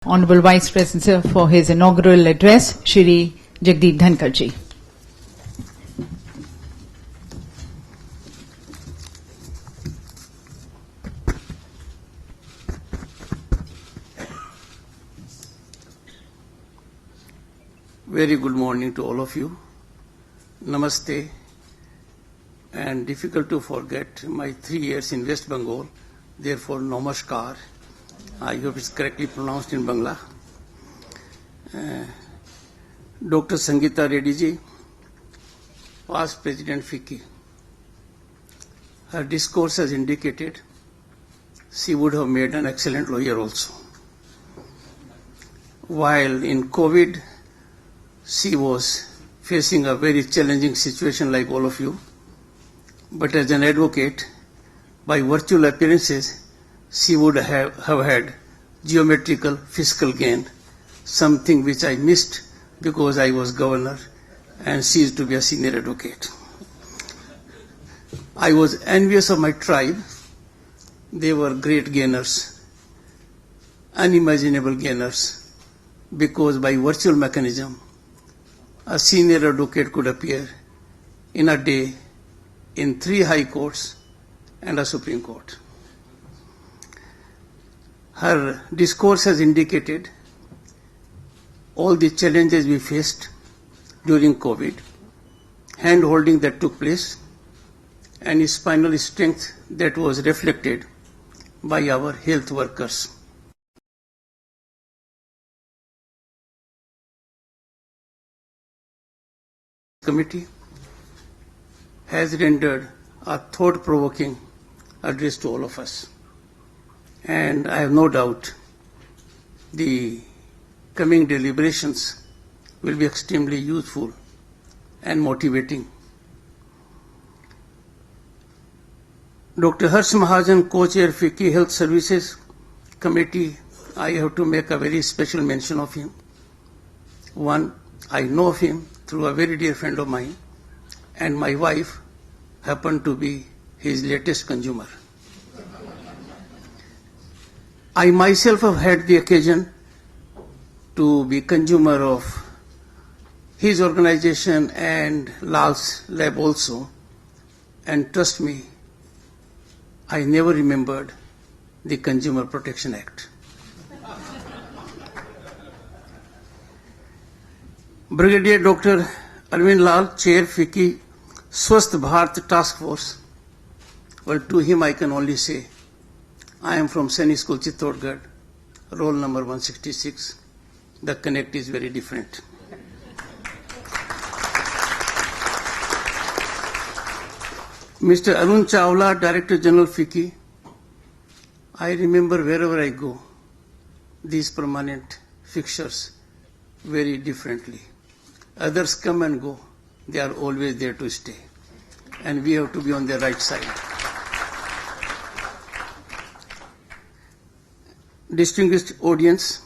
Honorable Vice President for his inaugural address, Shri Jagdeep Dhankar ji. Very good morning to all of you. Namaste. And difficult to forget my 3 years in West Bengal. Therefore, Namaskar. I hope it's correctly pronounced in Bangla. Dr. Sangeeta Reddy ji, past President FICCI. Her discourse has indicated she would have made an excellent lawyer also. While in COVID, she was facing a very challenging situation like all of you. But as an advocate, by virtual appearances, she would have had geometrical fiscal gain, something which I missed because I was governor and she is to be a senior advocate. I was envious of my tribe. They were great gainers, unimaginable gainers, because by virtual mechanism, a senior advocate could appear in a day in 3 high courts and a Supreme Court. Her discourse has indicated all the challenges we faced during COVID, hand-holding that took place, and spinal strength that was reflected by our health workers. Committee has rendered a thought-provoking address to all of us. And I have no doubt the coming deliberations will be extremely useful and motivating. Dr. Harsh Mahajan, co-chair FICCI Health Services Committee, I have to make a very special mention of him. One, I know of him through a very dear friend of mine, and my wife happened to be his latest consumer. I myself have had the occasion to be consumer of his organization and Lal's lab also, and trust me, I never remembered the Consumer Protection Act. Brigadier Dr. Arvind Lal, Chair FICCI Swasth Bharat Task Force. Well, to him I can only say, I am from Saini School, Chittorgarh, roll number 166. The connect is very different. Mr. Arun Chawla, Director General FICCI, I remember wherever I go, these permanent fixtures very differently. Others come and go. They are always there to stay. And we have to be on the right side. Distinguished audience,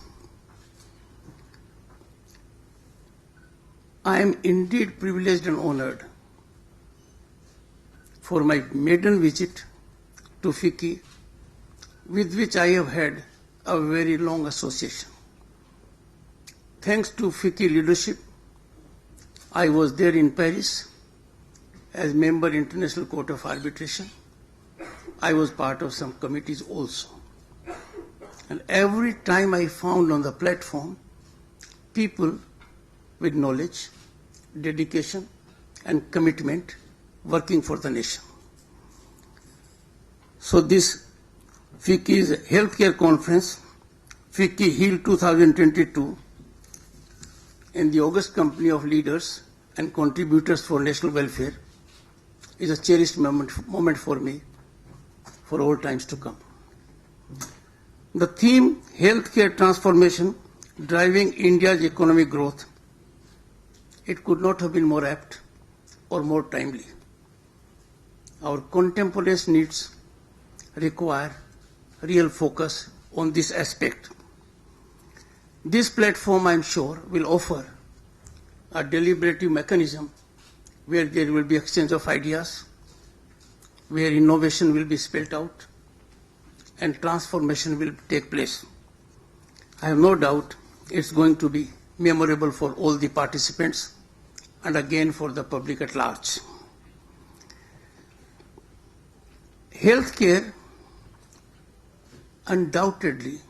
I am indeed privileged and honored for my maiden visit to FICCI, with which I have had a very long association. Thanks to FICCI leadership, I was there in Paris as member International Court of Arbitration. I was part of some committees also. And every time I found on the platform people with knowledge, dedication, and commitment working for the nation. So this FICCI's Healthcare Conference, FICCI HEAL 2022, in the August Company of Leaders and Contributors for National Welfare, is a cherished moment for me for all times to come. The theme, Healthcare Transformation, Driving India's Economic Growth, it could not have been more apt or more timely. Our contemporary needs require real focus on this aspect. This platform, I am sure, will offer a deliberative mechanism where there will be exchange of ideas, where innovation will be spelled out, and transformation will take place. I have no doubt it's going to be memorable for all the participants and again for the public at large. Healthcare undoubtedly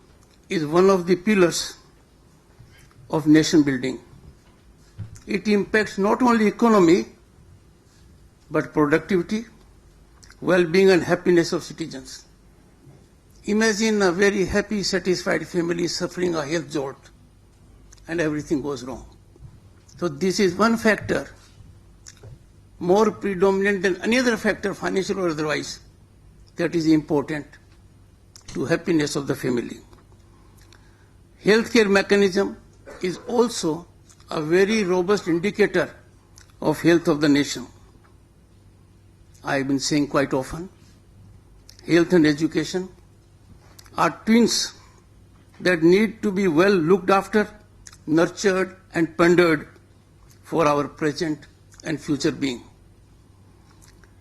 is one of the pillars of nation building. It impacts not only economy, but productivity, well-being and happiness of citizens. Imagine a very happy, satisfied family suffering a health jolt and everything goes wrong. So this is one factor more predominant than any other factor, financial or otherwise, that is important to happiness of the family. Healthcare mechanism is also a very robust indicator of health of the nation. I have been saying quite often, health and education are twins that need to be well looked after, nurtured and pondered for our present and future being.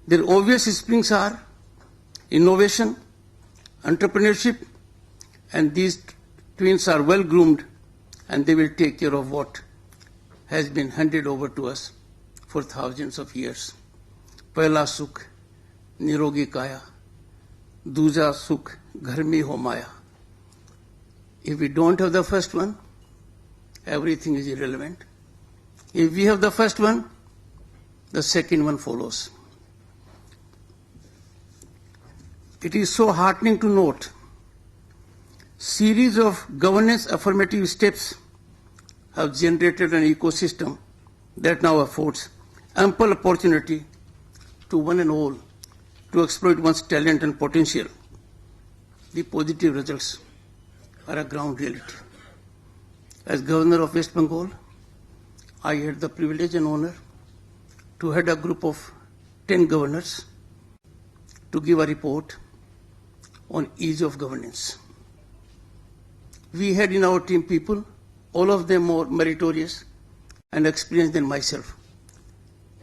Their obvious springs are innovation, entrepreneurship, and these twins are well groomed and they will take care of what has been handed over to us for thousands of years. Pehla sukh, nirogi kaya, दूजा सुख घर में हो माया. If we don't have the first one, everything is irrelevant. If we have the first one, the second one follows. It is so heartening to note series of governance affirmative steps have generated an ecosystem that now affords ample opportunity to one and all to exploit one's talent and potential. The positive results are a ground reality. As Governor of West Bengal, I had the privilege and honor to head a group of 10 governors to give a report on ease of governance. We had in our team people, all of them more meritorious and experienced than myself.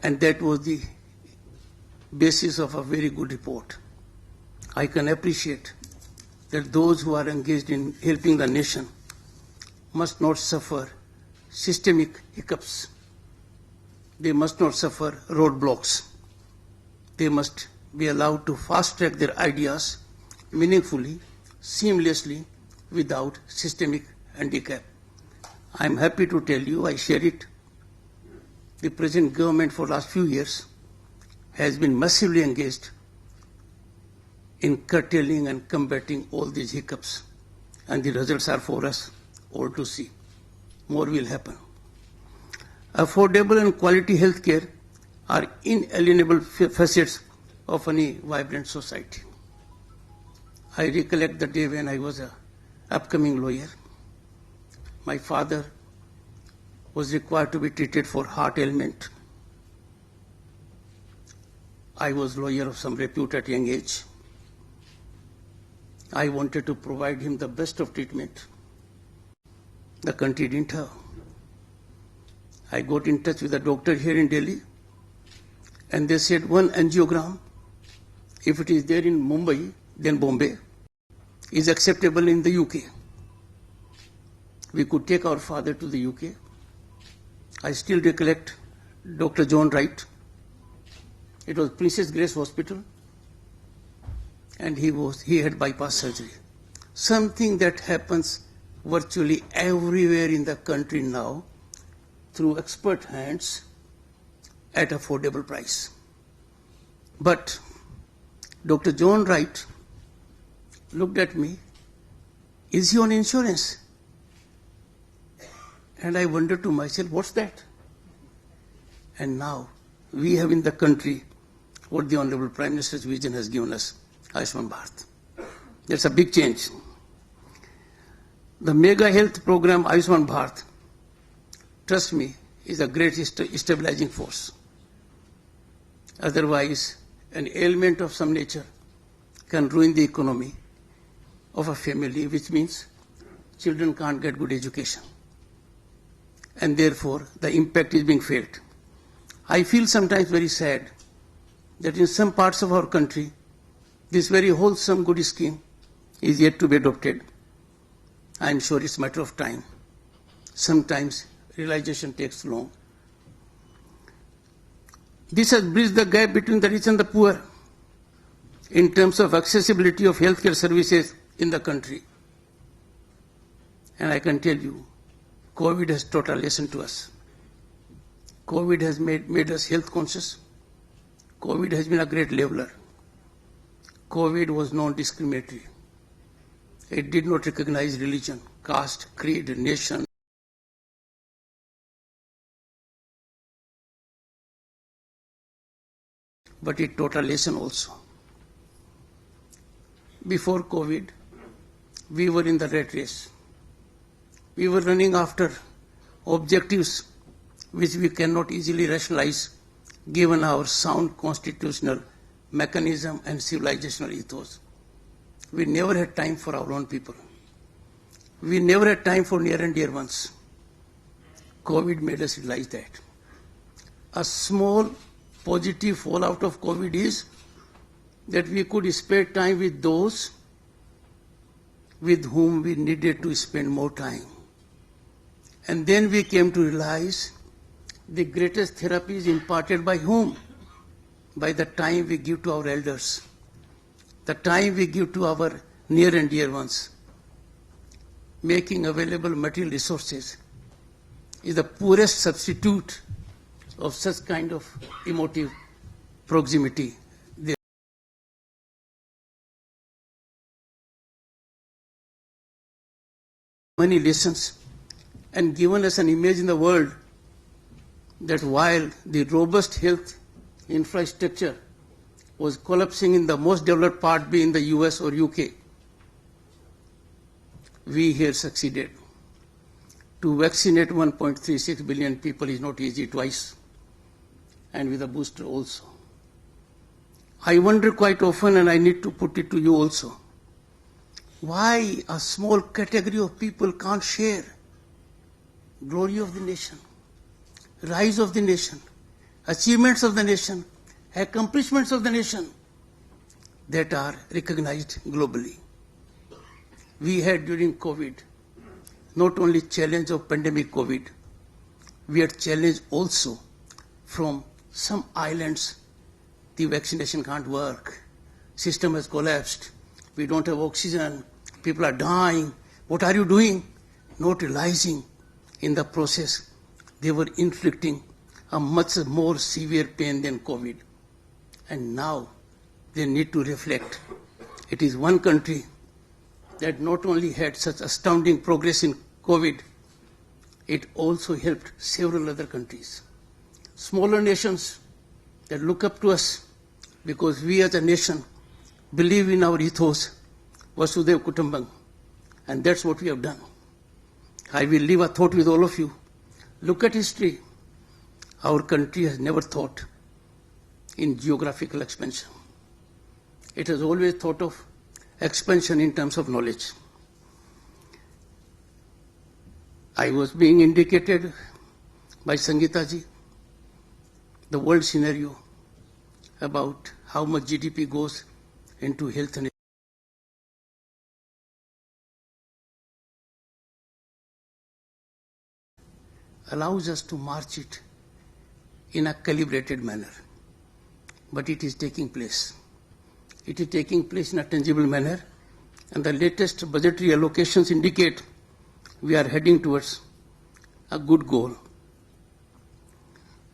And that was the basis of a very good report. I can appreciate that those who are engaged in helping the nation must not suffer systemic hiccups. They must not suffer roadblocks. They must be allowed to fast-track their ideas meaningfully, seamlessly, without systemic handicap. I am happy to tell you, I share it. The present government for the last few years has been massively engaged in curtailing and combating all these hiccups. And the results are for us all to see. More will happen. Affordable and quality health care are inalienable facets of any vibrant society. I recollect the day when I was an upcoming lawyer. My father was required to be treated for heart ailment. I was lawyer of some repute at young age. I wanted to provide him the best of treatment. The country didn't have. I got in touch with a doctor here in Delhi, and they said one angiogram, if it is there in Mumbai, then Bombay, is acceptable in the UK. We could take our father to the UK. I still recollect Dr. John Wright. It was Princess Grace Hospital, and he had bypass surgery. Something that happens virtually everywhere in the country now through expert hands at affordable price. But Dr. John Wright looked at me, is he on insurance? And I wondered to myself, what's that? And now we have in the country what the Honorable Prime Minister's vision has given us, Ayushman Bharat. That's a big change. The mega health program Ayushman Bharat, trust me, is a great stabilizing force. Otherwise, an ailment of some nature can ruin the economy of a family, which means children can't get good education. And therefore, the impact is being felt. I feel sometimes very sad that in some parts of our country, this very wholesome good scheme is yet to be adopted. I am sure it's a matter of time. Sometimes realization takes long. This has bridged the gap between the rich and the poor in terms of accessibility of healthcare services in the country. And I can tell you, COVID has taught a lesson to us. COVID has made us health conscious. COVID has been a great leveler. COVID was non-discriminatory. It did not recognize religion, caste, creed, nation. But it taught a lesson also. Before COVID, we were in the rat race. We were running after objectives which we cannot easily rationalize given our sound constitutional mechanism and civilizational ethos. We never had time for our own people. We never had time for near and dear ones. COVID made us realize that. A small positive fallout of COVID is that we could spare time with those with whom we needed to spend more time. And then we came to realize the greatest therapy is imparted by whom? By the time we give to our elders, the time we give to our near and dear ones. Making available material resources is the poorest substitute of such kind of emotive proximity. Many lessons and given us an image in the world that while the robust health infrastructure was collapsing in the most developed part being the US or UK, we here succeeded. To vaccinate 1.36 billion people is not easy twice, and with a booster also. I wonder quite often, and I need to put it to you also, why a small category of people can't share glory of the nation, rise of the nation, achievements of the nation, accomplishments of the nation that are recognized globally. We had during COVID not only challenge of pandemic COVID, we had challenge also from some islands. The vaccination can't work, system has collapsed, we don't have oxygen, people are dying, what are you doing? Not realizing in the process they were inflicting a much more severe pain than COVID. And now they need to reflect. It is one country that not only had such astounding progress in COVID, it also helped several other countries. Smaller nations that look up to us because we as a nation believe in our ethos, Vasudev Kutumbam, and that's what we have done. I will leave a thought with all of you. Look at history. Our country has never thought in geographical expansion. It has always thought of expansion in terms of knowledge. I was being indicated by Sangeeta ji the world scenario about how much GDP goes into health and allows us to march it in a calibrated manner. But it is taking place. It is taking place in a tangible manner, and the latest budgetary allocations indicate we are heading towards a good goal.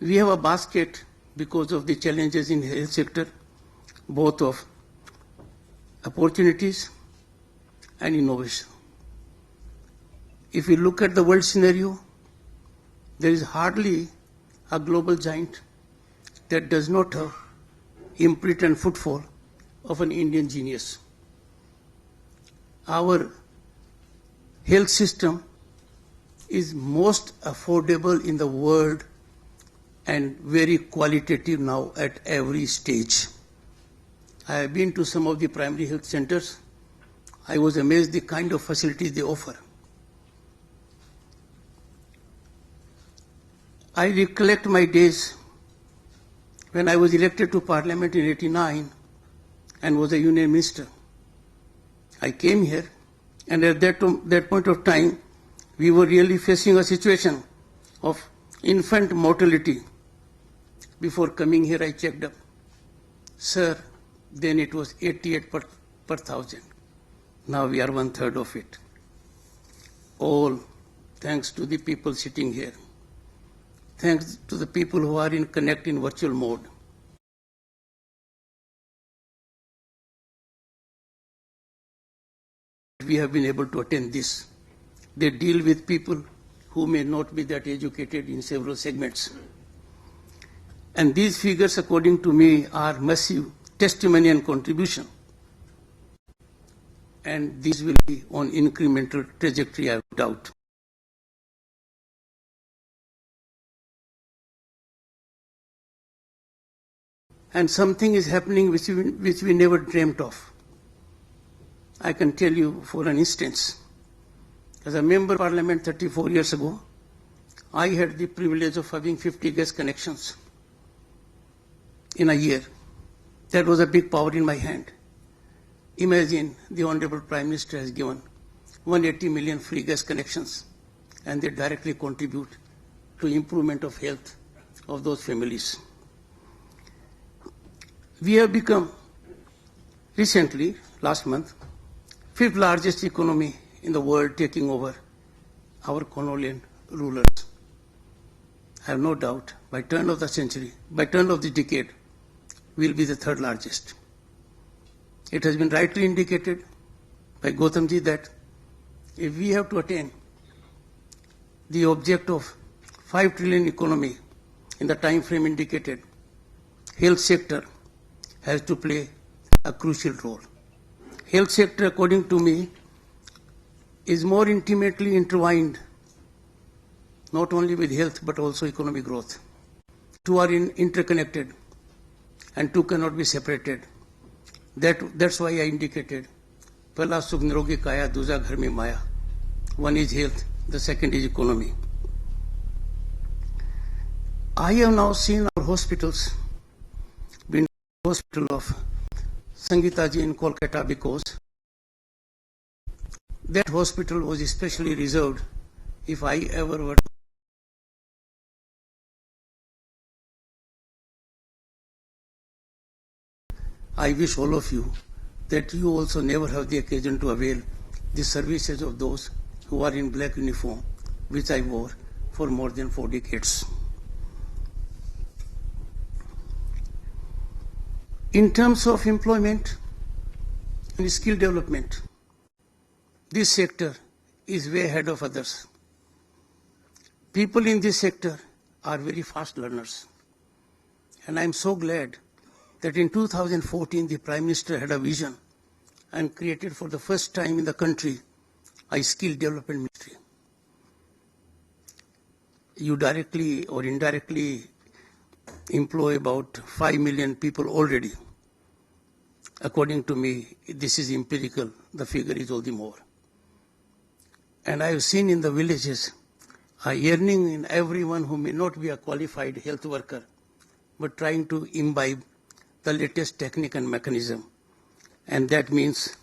We have a basket because of the challenges in the health sector, both of opportunities and innovation. If we look at the world scenario, there is hardly a global giant that does not have imprint and footfall of an Indian genius. Our health system is most affordable in the world and very qualitative now at every stage. I have been to some of the primary health centers. I was amazed the kind of facilities they offer. I recollect my days when I was elected to Parliament in 1989 and was a union minister. I came here And at that point of time, we were really facing a situation of infant mortality. Before coming here, I checked up. Sir, then it was 88 per thousand. Now we are 1/3 of it. All thanks to the people sitting here. Thanks to the people who are in connect in virtual mode. We have been able to attain this. They deal with people who may not be that educated in several segments. And these figures, according to me, are massive testimony and contribution. And these will be on incremental trajectory, I have doubt. And something is happening which we never dreamt of. I can tell you for an instance. As a member of Parliament 34 years ago, I had the privilege of having 50 gas connections in a year. That was a big power in my hand. Imagine the Honorable Prime Minister has given 180 million free gas connections, and they directly contribute to improvement of health of those families. We have become recently, last month, 5th largest economy in the world, taking over our colonial rulers. I have no doubt by turn of the century, by turn of the decade, we will be the 3rd largest. It has been rightly indicated by Gautamji that if we have to attain the object of 5 trillion economy in the time frame indicated, health sector has to play a crucial role. Health sector, according to me, is more intimately intertwined not only with health but also economic growth. Two are interconnected and two cannot be separated. That's why I indicated Pehla Sukh Nirogi Kaya, Duja Ghar Mein Maya. One is health, the second is economy. I have now seen our hospitals, been the hospital of Sangeeta ji in Kolkata, because that hospital was especially reserved. If I ever were I wish all of you that you also never have the occasion to avail the services of those who are in black uniform, which I wore for more than 4 decades. In terms of employment and skill development, this sector is way ahead of others. People in this sector are very fast learners. And I'm so glad that in 2014 the Prime Minister had a vision and created for the first time in the country a skill development ministry. You directly or indirectly employ about 5 million people already. According to me, this is empirical, the figure is all the more. And I have seen in the villages a yearning in everyone who may not be a qualified health worker, but trying to imbibe the latest technique and mechanism. And that means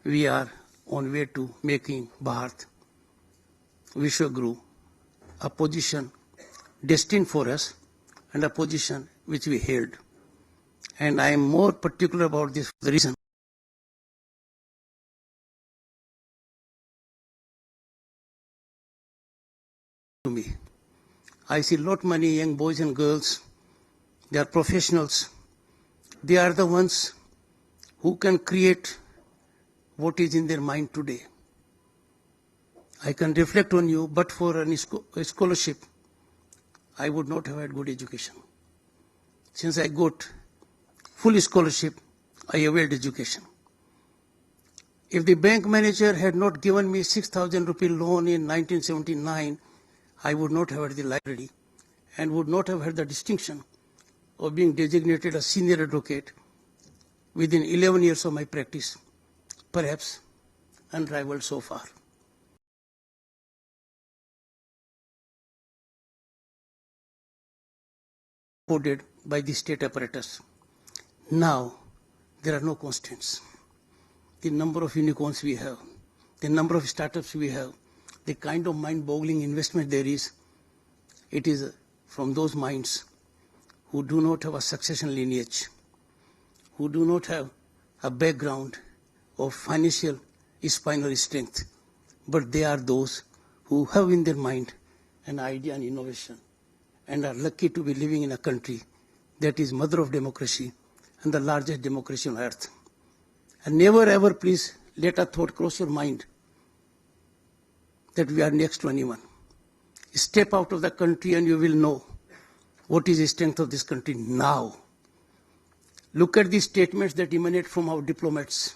we are on way to making Bharat, Vishwaguru, a position destined for us and a position which we held. And I am more particular about this for the reason to me. I see lot many young boys and girls, they are professionals. They are the ones who can create what is in their mind today. I can reflect on you, but for a scholarship, I would not have had good education. Since I got full scholarship, I availed education. If the bank manager had not given me 6,000 rupee loan in 1979, I would not have had the library and would not have had the distinction of being designated a senior advocate within 11 years of my practice, perhaps unrivaled so far. Supported by the state apparatus. Now, there are no constraints. The number of unicorns we have, the number of startups we have, the kind of mind-boggling investment there is, it is from those minds who do not have a succession lineage, who do not have a background of financial spinal strength, but they are those who have in their mind an idea and innovation and are lucky to be living in a country that is mother of democracy and the largest democracy on earth. And never ever please let a thought cross your mind that we are next to anyone. Step out of the country and you will know what is the strength of this country now. Look at the statements that emanate from our diplomats,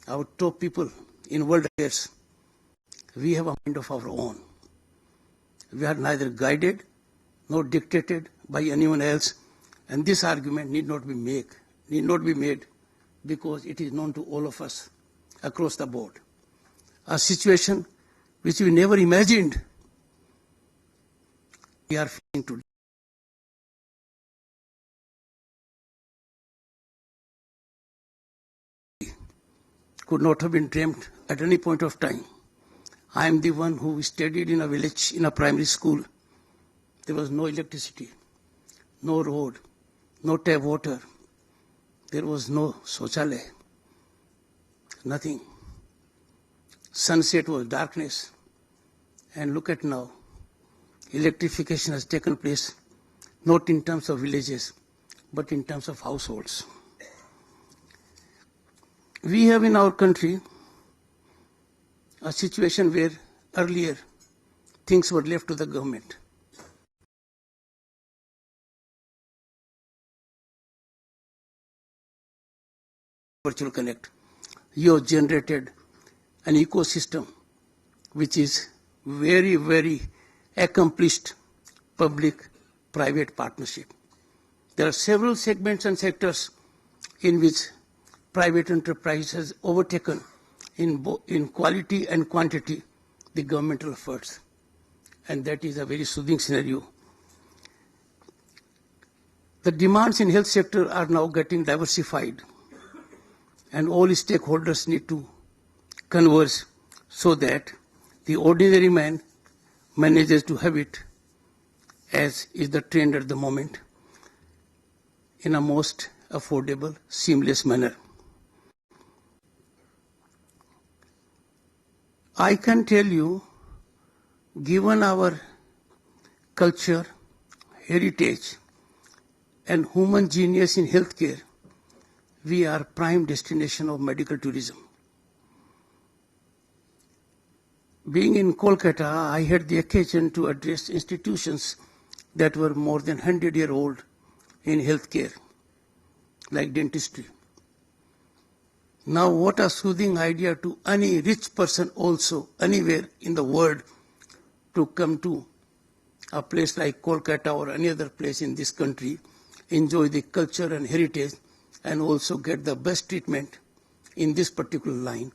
our top people in world affairs. We have a mind of our own. We are neither guided nor dictated by anyone else, and this argument need not be made because it is known to all of us across the board. A situation which we never imagined we are facing today. Could not have been dreamt at any point of time. I am the one who studied in a village in a primary school. There was no electricity, no road, no tap water. There was no shauchalaya, nothing. Sunset was darkness. And look at now, electrification has taken place, not in terms of villages, but in terms of households. We have in our country a situation where earlier things were left to the government. Virtual Connect. You have generated an ecosystem which is very, very accomplished public-private partnership. There are several segments and sectors in which private enterprise has overtaken in quality and quantity the governmental efforts. And that is a very soothing scenario. The demands in health sector are now getting diversified, and all stakeholders need to converge so that the ordinary man manages to have it, as is the trend at the moment, in a most affordable, seamless manner. I can tell you, given our culture, heritage, and human genius in healthcare, we are prime destination of medical tourism. Being in Kolkata, I had the occasion to address institutions that were more than 100-year-old in healthcare, like dentistry. Now, what a soothing idea to any rich person also, anywhere in the world, to come to a place like Kolkata or any other place in this country, enjoy the culture and heritage, and also get the best treatment in this particular line.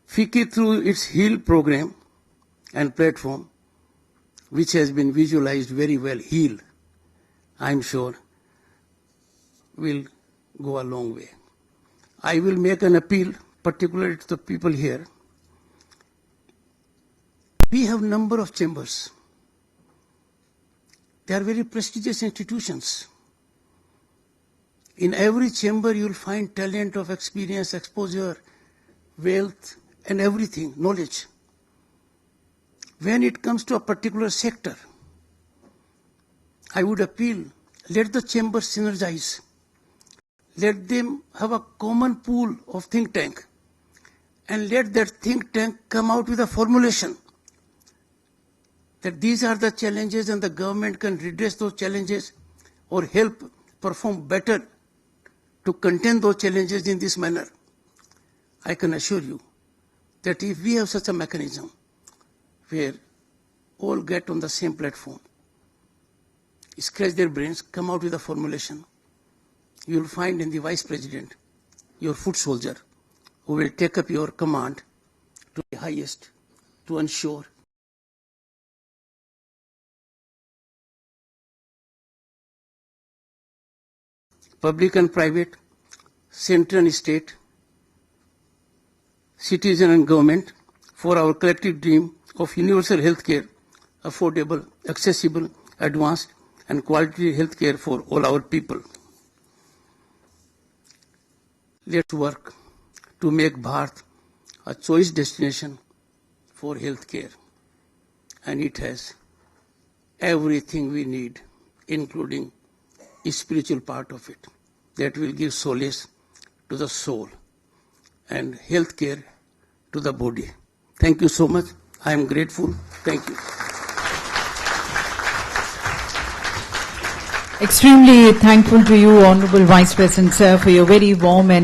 FICCI, through its HEAL program and platform, which has been visualized very well, HEAL, I'm sure, will go a long way. I will make an appeal, particularly to the people here. We have a number of chambers. They are very prestigious institutions. In every chamber, you will find talent of experience, exposure, wealth, and everything, knowledge. When it comes to a particular sector, I would appeal, let the chambers synergize. Let them have a common pool of think tank, and let that think tank come out with a formulation that these are the challenges and the government can redress those challenges or help perform better to contain those challenges in this manner. I can assure you that if we have such a mechanism where all get on the same platform, scratch their brains, come out with a formulation, you will find in the Vice President your foot soldier who will take up your command to the highest to ensure public and private, central and state, citizen and government, for our collective dream of universal health care, affordable, accessible, advanced, and quality health care for all our people. Let's work to make Bharat a choice destination for health care. And it has everything we need, including a spiritual part of it, that will give solace to the soul and health care to the body. Thank you so much. I am grateful. Thank you. Extremely thankful to you, Honorable Vice President, sir, for your very warm and